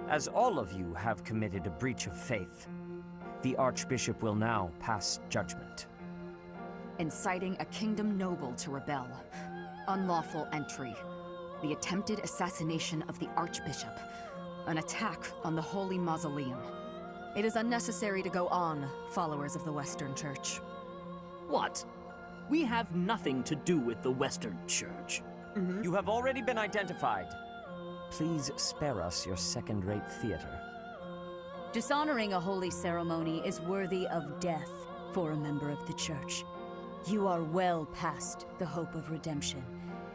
As all of you have committed a breach of faith, the Archbishop will now pass judgment. Inciting a kingdom noble to rebel. Unlawful entry. The attempted assassination of the Archbishop. An attack on the Holy Mausoleum. It is unnecessary to go on, followers of the Western Church. What? We have nothing to do with the Western Church. You have already been identified. Please spare us your second-rate theater. Dishonoring a holy ceremony is worthy of death for a member of the Church. You are well past the hope of redemption.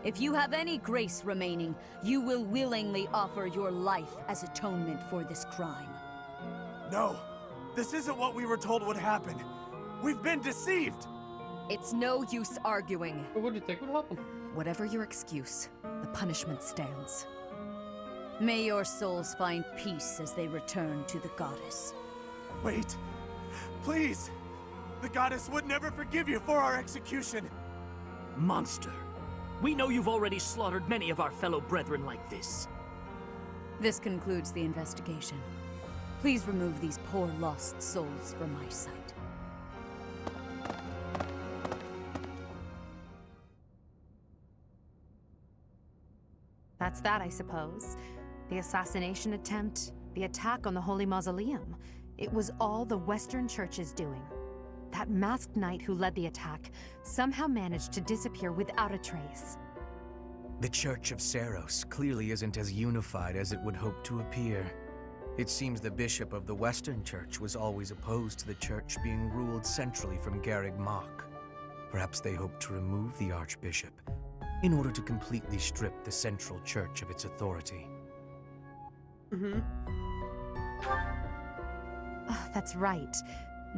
If you have any grace remaining, you will willingly offer your life as atonement for this crime. No, this isn't what we were told would happen. We've been deceived! It's no use arguing. What do you think would happen? Whatever your excuse, the punishment stands. May your souls find peace as they return to the goddess. Wait, please! The goddess would never forgive you for our execution! Monster! We know you've already slaughtered many of our fellow brethren like this. This concludes the investigation. Please remove these poor lost souls from my sight. That's that, I suppose. The assassination attempt, the attack on the Holy Mausoleum. It was all the Western Church's doing. That masked knight who led the attack somehow managed to disappear without a trace. The Church of Seros clearly isn't as unified as it would hope to appear. It seems the bishop of the Western Church was always opposed to the Church being ruled centrally from Garreg Mach. Perhaps they hoped to remove the Archbishop in order to completely strip the Central Church of its authority. Oh, that's right.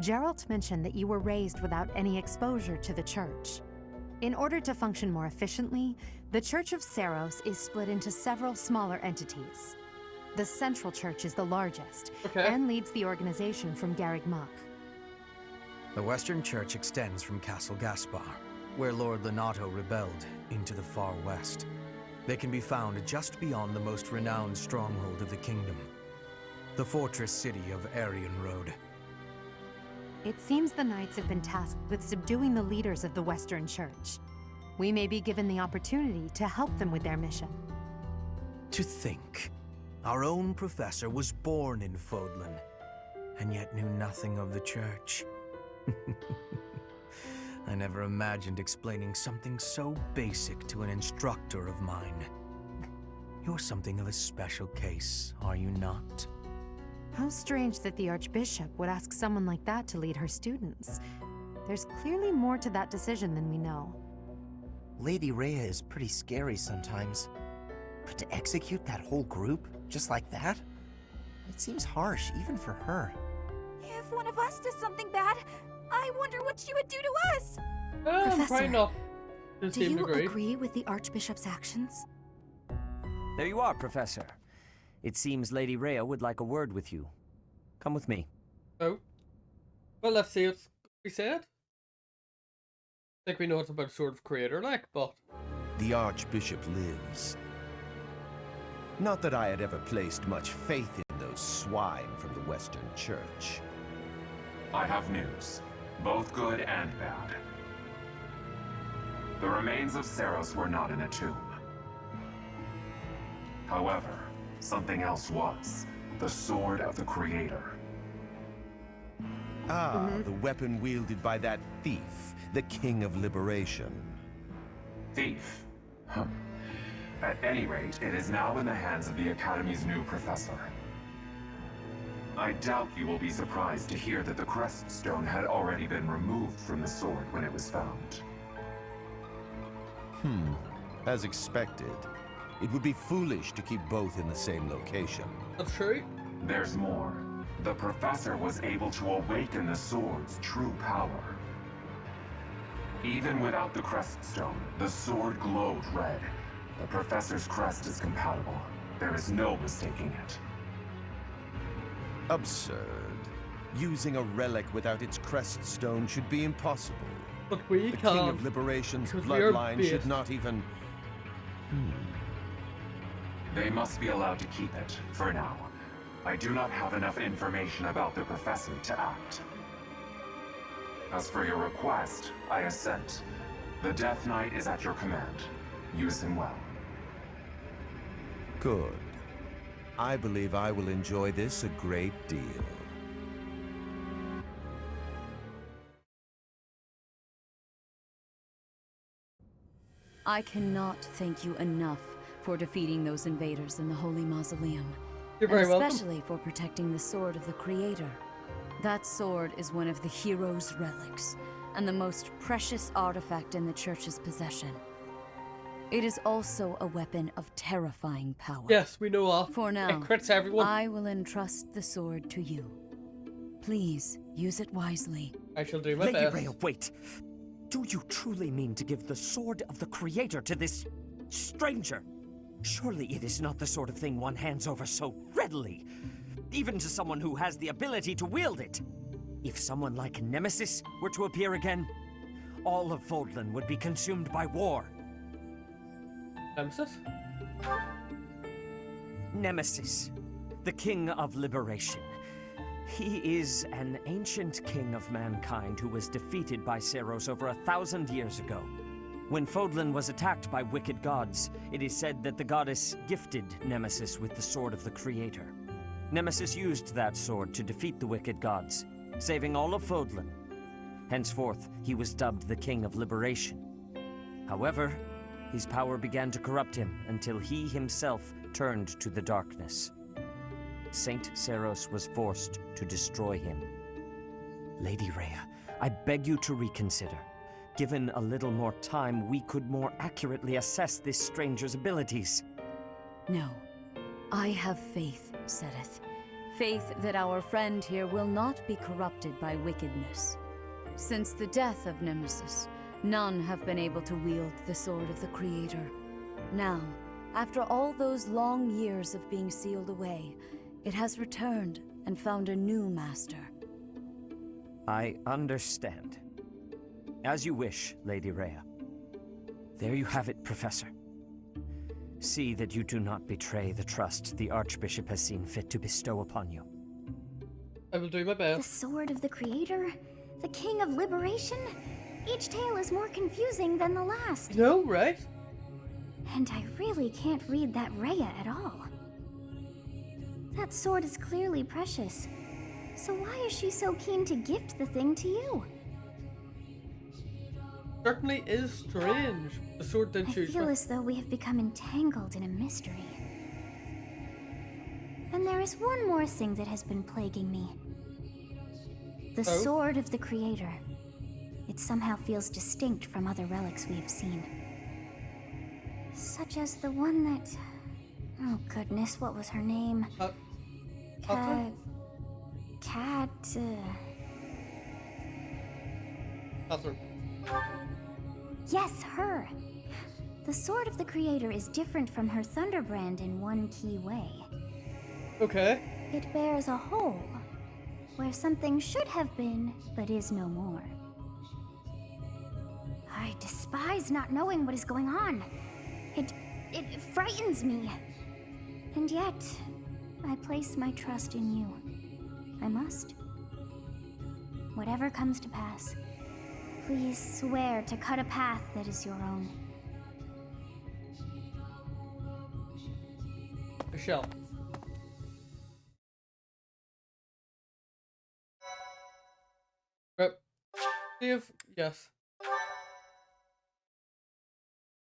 Geralt mentioned that you were raised without any exposure to the Church. In order to function more efficiently, the Church of Seros is split into several smaller entities. The Central Church is the largest, and leads the organization from Garreg Mach. The Western Church extends from Castle Gaspar, where Lord Lenato rebelled, into the far west. They can be found just beyond the most renowned stronghold of the kingdom, the fortress city of Aryan Road. It seems the Knights have been tasked with subduing the leaders of the Western Church. We may be given the opportunity to help them with their mission. To think, our own professor was born in Fodlan, and yet knew nothing of the Church. I never imagined explaining something so basic to an instructor of mine. You're something of a special case, are you not? How strange that the Archbishop would ask someone like that to lead her students. There's clearly more to that decision than we know. Lady Rhea is pretty scary sometimes. But to execute that whole group, just like that? It seems harsh, even for her. If one of us does something bad, I wonder what she would do to us! Professor, Do you agree with the Archbishop's actions? There you are, Professor. It seems Lady Rhea would like a word with you. Come with me. Oh. Well, let's see what's we said. I think we know it's about sort of creator like, but... The Archbishop lives. Not that I had ever placed much faith in those swine from the Western Church. I have news, both good and bad. The remains of Seros were not in a tomb. However, something else was. The Sword of the Creator. Ah, the weapon wielded by that thief, the King of Liberation. Thief? Huh. At any rate, it is now in the hands of the Academy's new professor. I doubt you will be surprised to hear that the crest stone had already been removed from the sword when it was found. As expected. It would be foolish to keep both in the same location. That's true. There's more. The professor was able to awaken the sword's true power. Even without the crest stone, the sword glowed red. The professor's crest is compatible. There is no mistaking it. Absurd. Using a relic without its crest stone should be impossible. But we the can't. King of Liberation's because we are bloodline based. should not even... They must be allowed to keep it, for now. I do not have enough information about the professor to act. As for your request, I assent. The Death Knight is at your command. Use him well. Good. I believe I will enjoy this a great deal. I cannot thank you enough for defeating those invaders in the Holy Mausoleum. You're very welcome. Especially for protecting the sword of the Creator. That sword is one of the hero's relics, and the most precious artifact in the Church's possession. It is also a weapon of terrifying power. Yes, we know all. For now, It crits everyone. I will entrust the sword to you. Please, use it wisely. I shall do my Lady best. Rhea, wait. Do you truly mean to give the sword of the Creator to this stranger? Surely it is not the sort of thing one hands over so readily, even to someone who has the ability to wield it. If someone like Nemesis were to appear again, all of Fodlan would be consumed by war. Nemesis? Nemesis, the King of Liberation. He is an ancient king of mankind who was defeated by Seiros over 1,000 years ago. When Fodlan was attacked by wicked gods, it is said that the goddess gifted Nemesis with the sword of the Creator. Nemesis used that sword to defeat the wicked gods, saving all of Fodlan. Henceforth, he was dubbed the King of Liberation. However, his power began to corrupt him until he himself turned to the darkness. Saint Seiros was forced to destroy him. Lady Rhea, I beg you to reconsider. Given a little more time, we could more accurately assess this stranger's abilities. No. I have faith, Seteth. Faith that our friend here will not be corrupted by wickedness. Since the death of Nemesis, none have been able to wield the sword of the Creator. Now, after all those long years of being sealed away, it has returned and found a new master. I understand. As you wish, Lady Rhea. There you have it, Professor. See that you do not betray the trust the Archbishop has seen fit to bestow upon you. I will do my The best. sword of the Creator? The King of Liberation? Each tale is more confusing than the last. No, right? And I really can't read that Rhea at all. That sword is clearly precious. So why is she so keen to gift the thing to you? Certainly is strange. The sword did I choose feel me. as though we have become entangled in a mystery. And there is one more thing that has been plaguing me. The Oh? sword of the Creator. It somehow feels distinct from other relics we have seen. Such as the one that... Oh goodness, what was her name? Catherine? Catherine. Yes, her! The sword of the Creator is different from her Thunderbrand in one key way. Okay. It bears a hole, where something should have been, but is no more. I despise not knowing what is going on. It frightens me. And yet, I place my trust in you. I must. Whatever comes to pass, please swear to cut a path that is your own. I shall. Right. Save. Yes.